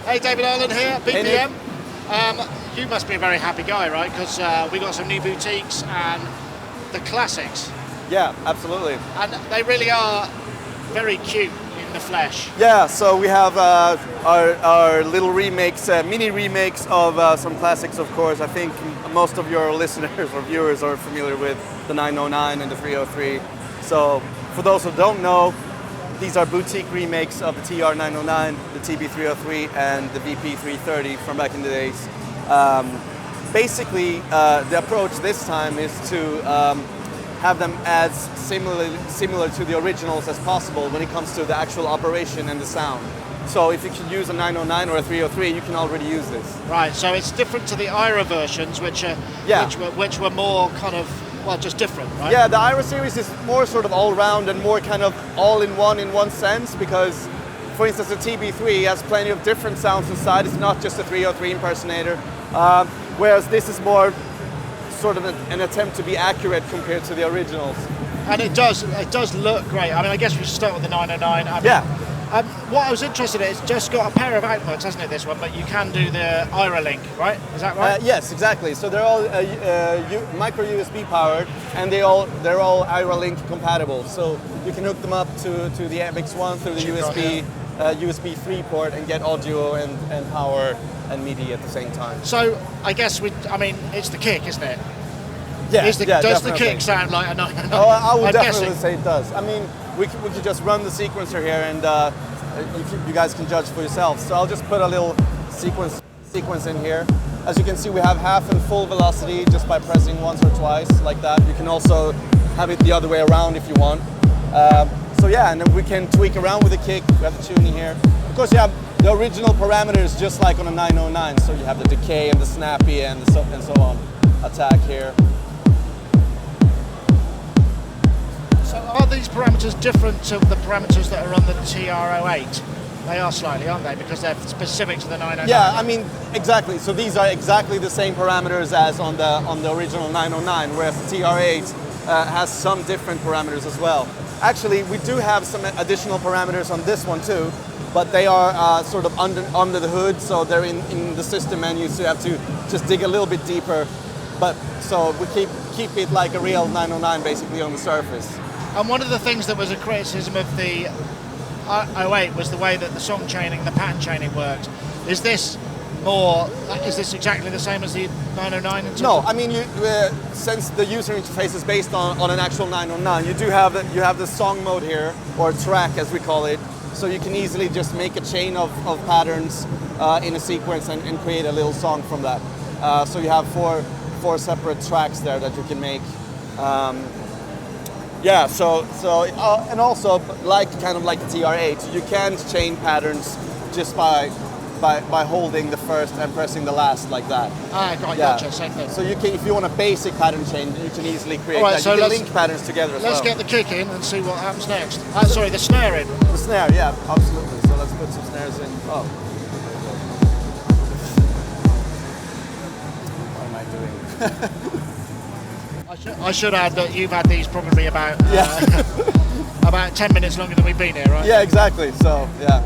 Hey David, Ahlund here, BPM. You must be a very happy guy, right? Because we got some new boutiques and the classics. Yeah, absolutely. And they really are very cute in the flesh. Yeah, so we have our little remakes, mini remakes of some classics, of course. I think most of your listeners or viewers are familiar with the 909 and the 303. So for those who don't know, these are boutique remakes of the TR-09, the TB-303, and the VP-03 from back in the days. Basically, the approach this time is to have them as similar to the originals as possible when it comes to the actual operation and the sound. So if you can use a 909 or a 303, you can already use this. Right, so it's different to the IRA versions, which were more kind of, well, just different, right? Yeah, the IRA series is more sort of all-round and more kind of all-in-one in one sense, because, for instance, the TB-3 has plenty of different sounds inside. It's not just a 303 impersonator, whereas this is more sort of an attempt to be accurate compared to the originals. And it does look great. I mean, I guess we should start with the 909. I mean, yeah. What I was interested in, it's just got a pair of outputs, hasn't it, this one, but you can do the IRA link, right? Is that right? Yes, exactly. So they're all micro USB powered, and they're all IRA link compatible. So you can hook them up to the MX1 through the USB 3 port and get audio and power and MIDI at the same time. So I guess it's the kick, isn't it? Yeah, does definitely. The kick sound like a 909? Oh, I would definitely guessing. say it does. I mean, we could just run the sequencer here, and you guys can judge for yourselves. So I'll just put a little sequence in here. As you can see, we have half and full velocity just by pressing once or twice like that. You can also have it the other way around if you want. So yeah, and then we can tweak around with the kick. We have the tuning here. Of course, you have the original parameters just like on a 909. So you have the decay and the snappy and so on attack here. So are these parameters different to the parameters that are on the TR-08? They are slightly, aren't they? Because they're specific to the 909. Yeah, I mean, exactly. So these are exactly the same parameters as on the original 909, whereas the TR-08 has some different parameters as well. Actually, we do have some additional parameters on this one too, but they are sort of under the hood, so they're in the system menu, so you have to just dig a little bit deeper. But so we keep it like a real 909 basically on the surface. And one of the things that was a criticism of the 08 was the way that the song chaining, the pattern chaining worked. Is this exactly the same as the 909? No, I mean, since the user interface is based on an actual 909, you have the song mode here, or track as we call it, so you can easily just make a chain of patterns in a sequence and create a little song from that. So you have four separate tracks there that you can make. Yeah, so and also kind of like the TR-8, you can chain patterns just by holding the first and pressing the last like that. Gotcha, same thing. So you can, if you want a basic pattern chain, you can easily create right, that. so you can link patterns together as well. Let's get the kick in and see what happens next. Sorry, the snare in. The snare, yeah, absolutely. So let's put some snares in. Oh. What am I doing? I should add that you've had these probably about 10 minutes longer than we've been here, right? Yeah, exactly. So, yeah.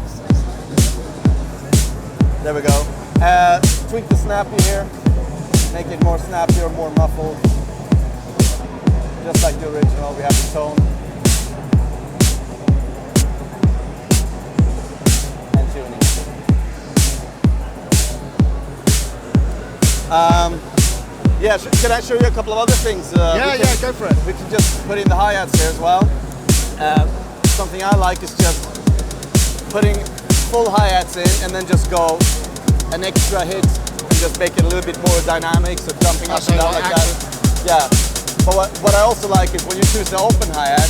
There we go. Tweak the snappy here. Make it more snappy or more muffled. Just like the original, we have the tone. And tuning. Yeah, can I show you a couple of other things? Yeah, go for it. We can just put in the hi-hats here as well. Something I like is just putting full hi-hats in and then just go an extra hit and just make it a little bit more dynamic, so jumping up and down like that. Yeah, but what I also like is when you choose the open hi-hat,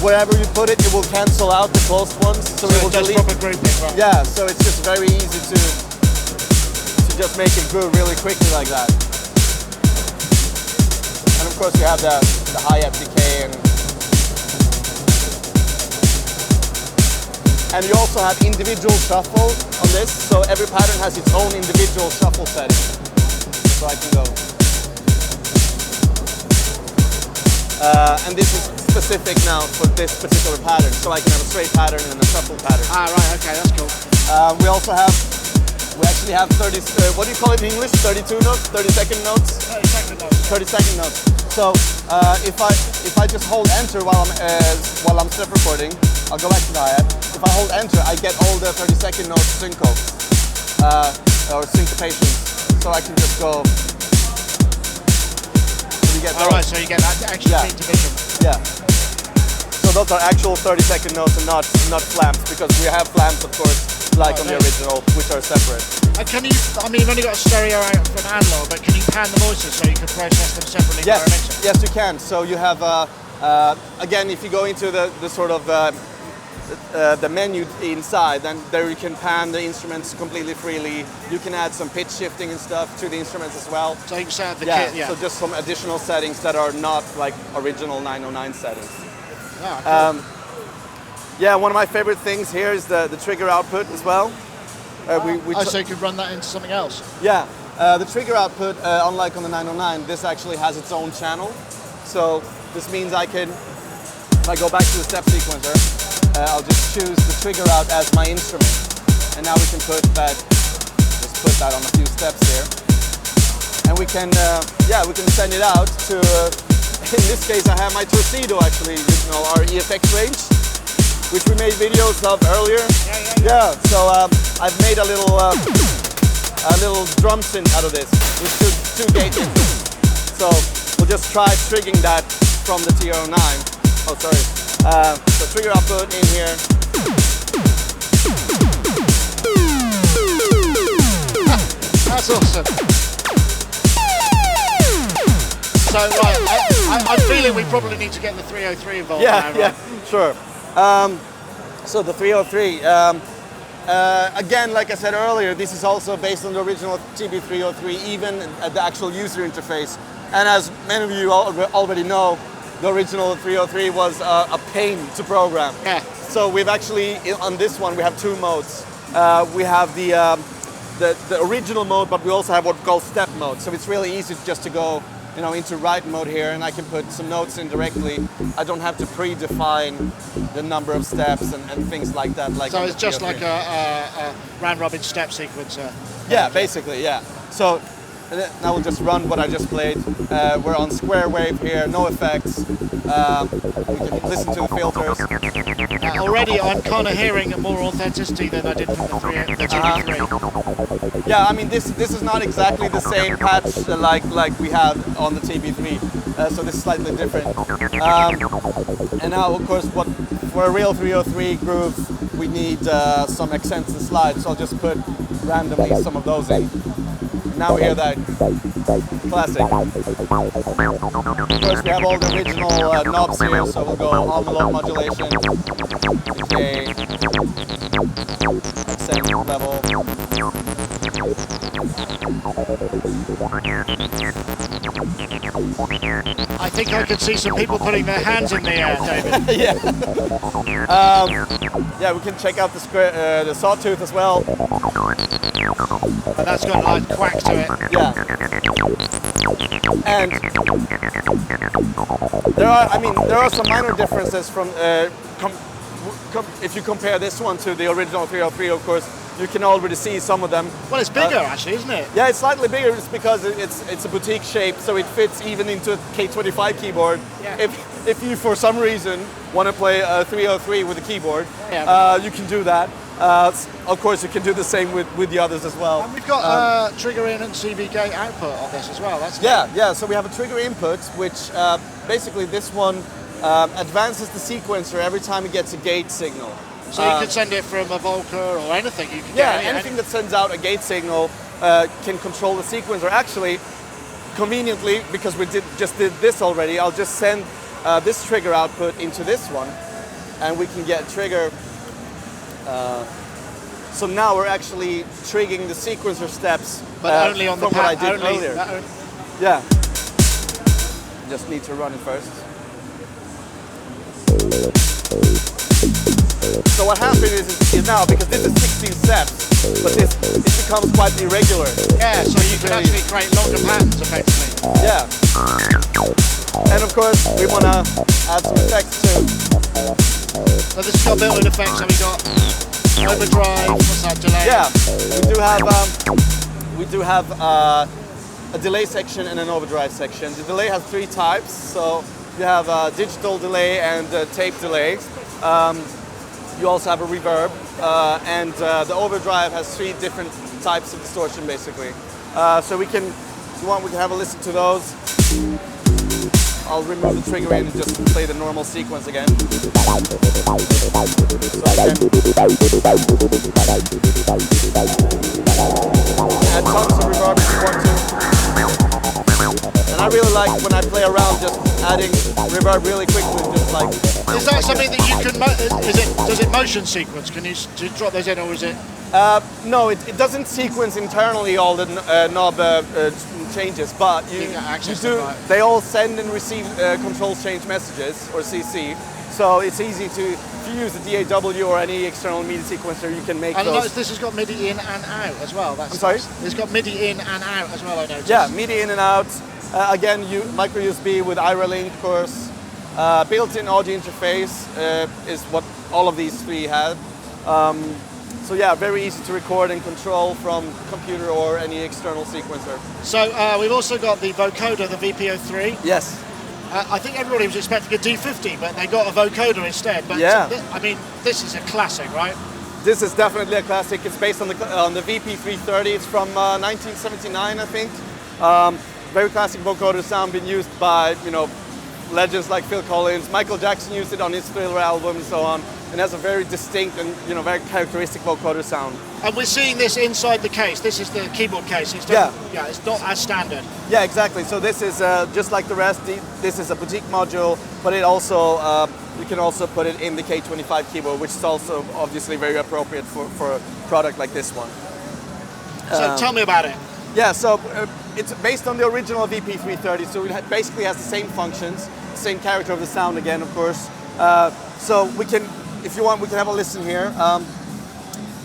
wherever you put it, it will cancel out the closed ones. So it will delete. Proper grouping, right? Yeah, so it's just very easy to just make it groove really quickly like that. And of course you have the hi-hat decay and you also have individual shuffle on this, so every pattern has its own individual shuffle setting. So I can go. And this is specific now for this particular pattern, so I can have a straight pattern and a shuffle pattern. Ah, right, okay, that's cool. We actually have 30, what do you call it in English? 32 notes, 30-second notes? 30-second notes. 30-second notes. So if I just hold enter while I'm step recording, I'll go back to the hi-hat. If I hold enter, I get all the 30-second notes synco, or syncopation. So I can just go. You get Alright, so you get that actual beat division. Yeah. So those are actual 30-second notes and not flamps, because we have flamps, of course, like on the original, which are separate. And can you, I mean, you've only got a stereo out from analog, but can you pan the voices so you can process them separately? Yes, via a mixer? yes, you can. So you have, again, if you go into the sort of the menu inside, then there you can pan the instruments completely freely. You can add some pitch shifting and stuff to the instruments as well. So you can set up the kit, So just some additional settings that are not like original 909 settings. Ah, cool. Yeah, one of my favorite things here is the trigger output as well. So you could run that into something else? Yeah, the trigger output, unlike on the 909, this actually has its own channel. So this means I can, if I go back to the step sequencer, I'll just choose the trigger out as my instrument. And now we can put that, just put that on a few steps here. And we can, we can send it out to, in this case I have my Torcido actually, our EFX range, which we made videos of earlier. Yeah, so I've made a little drum synth out of this with two gate inputs. So we'll just try triggering that from the TR-09. Oh, sorry. So trigger output in here. That's awesome. So right, I'm feeling we probably need to get the 303 involved now, right? Yeah, sure. So the 303, again, like I said earlier, this is also based on the original TB-303, even at the actual user interface. And as many of you already know, the original 303 was a pain to program. Yeah. So we've actually, on this one, we have two modes. We have the original mode, but we also have what we call step mode. So it's really easy just to go into write mode here, and I can put some notes in directly. I don't have to predefine the number of steps and things like that. So it's just like a round robin step sequencer. Yeah, basically, yeah. So now we'll just run what I just played. We're on square wave here, no effects. We can listen to the filters. Already I'm kind of hearing more authenticity than I did from the TB-03. Yeah, I mean this is not exactly the same patch like we have on the TB-3, so this is slightly different. And now, of course, for a real 303 groove, we need some accents and slides. So I'll just put randomly some of those in. Now we hear that classic. Of course, we have all the original knobs here, so we'll go envelope modulation, decay, accent level. I think I could see some people putting their hands in the air, David. Yeah, we can check out the sawtooth as well. And that's got a nice quack to it. Yeah. And there are some minor differences from if you compare this one to the original 303, of course. You can already see some of them. Well, it's bigger actually, isn't it? Yeah, it's slightly bigger. It's because it's a boutique shape, so it fits even into a K25 keyboard. Yeah. If you, for some reason, want to play a 303 with a keyboard, you can do that. Of course, you can do the same with the others as well. And we've got trigger in and CV gate output on this as well. That's yeah. So we have a trigger input, which basically this one advances the sequencer every time it gets a gate signal. So you can send it from a Vocoder or anything. You can anything that sends out a gate signal can control the sequencer. Actually, conveniently, because we just did this already, I'll just send this trigger output into this one, and we can get trigger. So now we're actually triggering the sequencer steps, but only on from the what I did earlier. Yeah. Just need to run it first. So what happens is now, because this is 16 steps, but it becomes quite irregular. Yeah, so you can actually create longer patterns effectively. Yeah. And of course, we want to add some effects too. So this has got built-in effects, so we got overdrive, what's that, delay? Yeah, we do have a delay section and an overdrive section. The delay has 3 types, so you have a digital delay and a tape delay. You also have a reverb, and the overdrive has 3 different types of distortion, basically. So we can, if you want, we can have a listen to those. I'll remove the trigger in and just play the normal sequence again. So add tons of reverb if you want to. And I really like when I play around just adding reverb really quickly, just like. Is that something that you can? Does it motion sequence? Can you drop those in, or is it? No, it doesn't sequence internally all the knob changes, but you do. They all send and receive control change messages, or CC. So it's easy to, if you use the DAW or any external MIDI sequencer, you can make those. I noticed this has got MIDI in and out as well. I'm sorry? It's got MIDI in and out as well, I noticed. Yeah, MIDI in and out. Again, micro USB with IRA link, of course. Built-in audio interface is what all of these 3 have. So yeah, very easy to record and control from computer or any external sequencer. So we've also got the vocoder, the VP-03. Yes. I think everybody was expecting a D50, but they got a vocoder instead. But yeah. I mean, this is a classic, right? This is definitely a classic. It's based on the VP-330. It's from 1979, I think. Very classic vocoder sound, been used by, you know, legends like Phil Collins. Michael Jackson used it on his Thriller album and so on, and has a very distinct and, you know, very characteristic vocoder sound. And we're seeing this inside the case. This is the keyboard case. It's yeah, it's not as standard. Yeah, exactly. So this is just like the rest. This is a boutique module, but it also you can also put it in the K25 keyboard, which is also obviously very appropriate for a product like this one. So tell me about it. Yeah, so it's based on the original VP-330, so it basically has the same functions, same character of the sound again, of course. So we can, if you want, we can have a listen here.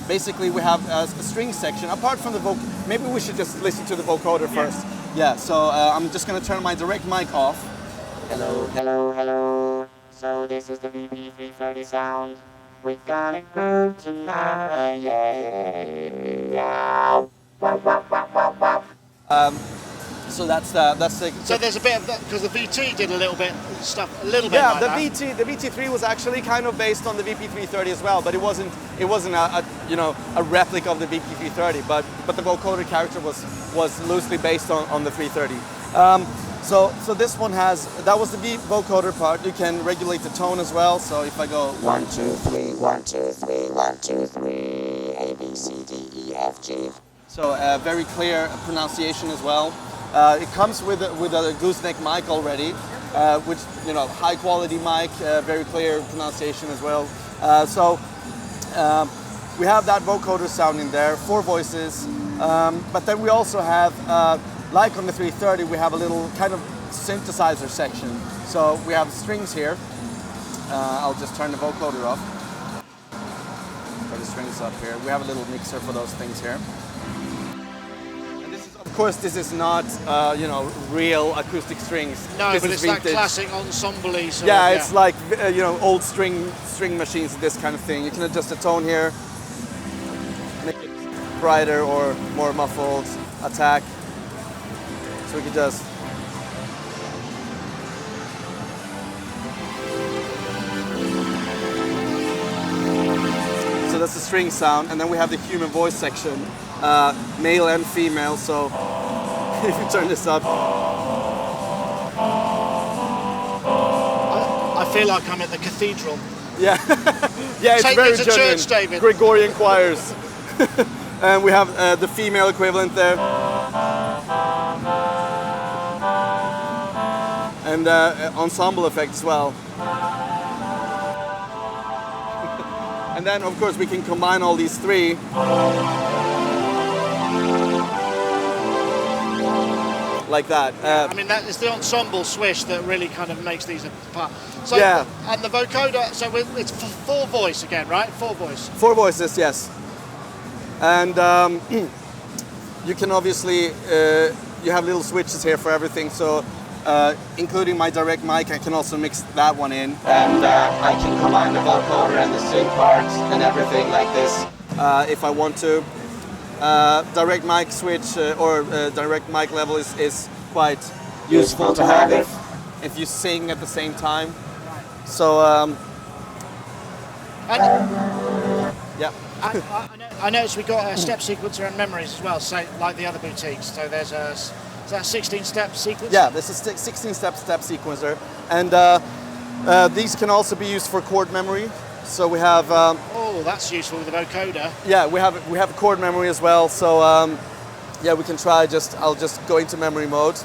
Basically, we have a string section. Apart from the maybe we should just listen to the vocoder first. Yeah, so I'm just going to turn my direct mic off. Hello, hello, hello. So this is the VP-330 sound. We're gonna groove tonight, yeah. So that's the. So there's a bit of that because the VT did a little bit stuff, a little bit. Yeah, like that. the VT3 was actually kind of based on the VP-330 as well, but it wasn't a you know, a replica of the VP-330, but the vocoder character was loosely based on the 330. So this one that was the vocoder part. You can regulate the tone as well. So if I go 1 2 3 1 2 3 1 2 3 A B C D E F G. So very clear pronunciation as well. It comes with a gooseneck mic already, which, you know, high quality mic, very clear pronunciation as well. So we have that vocoder sound in there, 4 voices, but then we also have, like on the 330, we have a little kind of synthesizer section. So we have strings here. I'll just turn the vocoder off. Turn the strings up here. We have a little mixer for those things here. Of course, this is not, you know, real acoustic strings. No, this but is it's vintage. that classic ensemble-y sort yeah, of, it's like, you know, old string machines, this kind of thing. You can adjust the tone here, make it brighter or more muffled, attack. So we can just. So that's the string sound, and then we have the human voice section. Male and female, so if you turn this up. I feel like I'm at the cathedral. Yeah, yeah, it's very it's a genuine. church, David. Gregorian choirs. And we have the female equivalent there. And ensemble effect as well. And then, of course, we can combine all these 3. Like that. I mean, that is the ensemble swish that really kind of makes these apart. So, yeah. And the vocoder, so it's 4 voice again, right? 4 voice. 4 voices, yes. And you can obviously, you have little switches here for everything. So, including my direct mic, I can also mix that one in. And I can combine the vocoder and the synth parts and everything like this. If I want to. direct mic switch or direct mic level is quite useful to have if you sing at the same time. So yeah. I noticed we got a step sequencer and memories as well, so like the other boutiques. So there's is that 16-step sequencer? Yeah, this is 16-step sequencer, and these can also be used for chord memory. So we have. Oh, that's useful with the vocoder. Yeah, we have chord memory as well. So yeah, we can try. I'll just go into memory mode.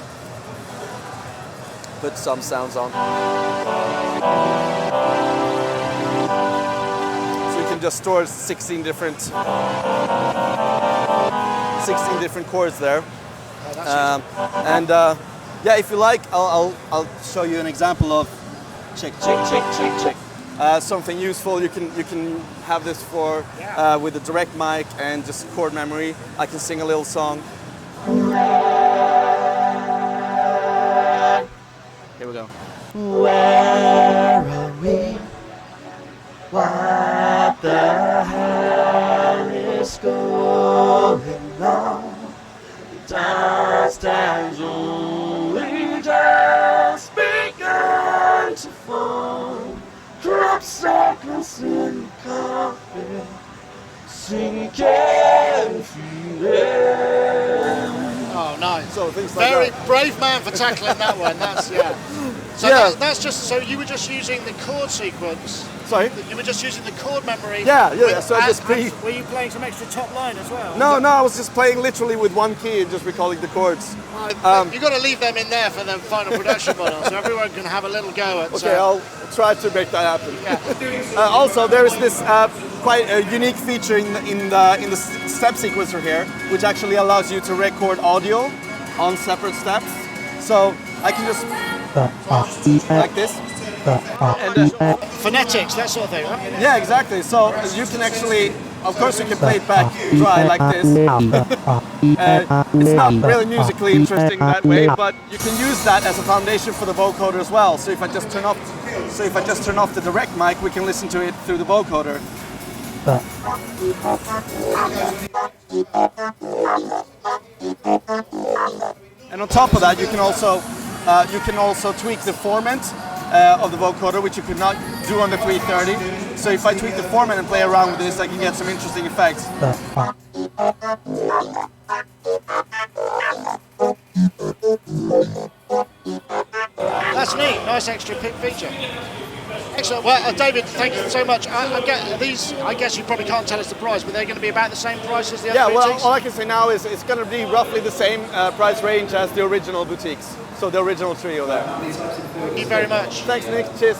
Put some sounds on. So you can just store 16 different chords there. Oh, and yeah, if you like, I'll show you an example of check. Something useful. You can have this for with a direct mic and just chord memory. I can sing a little song. Here we go. Where are we? What the hell is going on? The dust has only just begun to fall. Drop seconds in the coffee, sinking feeling. Oh, nice. So things like Very that. brave man for tackling that one. That's yeah. So Yeah. that's just so you were just using the chord sequence. Sorry. You were just using the chord memory. Yeah. So I just Were you playing some extra top line as well? No, I was just playing literally with one key and just recalling the chords. You've got to leave them in there for the final production model, so everyone can have a little go at. Okay, I'll try to make that happen. Yeah. Also, there is this quite a unique feature in the step sequencer here, which actually allows you to record audio on separate steps. So I can just like this. And, Phonetics, that sort of thing, right? yeah, exactly. So you can actually, of course, you can play it back dry like this. It's not really musically interesting that way, but you can use that as a foundation for the vocoder as well. So if I just turn off the direct mic, we can listen to it through the vocoder. And on top of that, you can also tweak the format of the vocoder, which you could not do on the 330. So if I tweak the format and play around with this, I can get some interesting effects. That's neat. Nice extra feature. Excellent. Well, David, thank you so much. I guess you probably can't tell us the price, but they're going to be about the same price as the other Yeah, boutiques? well, all I can say now is it's going to be roughly the same price range as the original boutiques. So the original trio there. Thank you very much. Thanks, Nick. Cheers.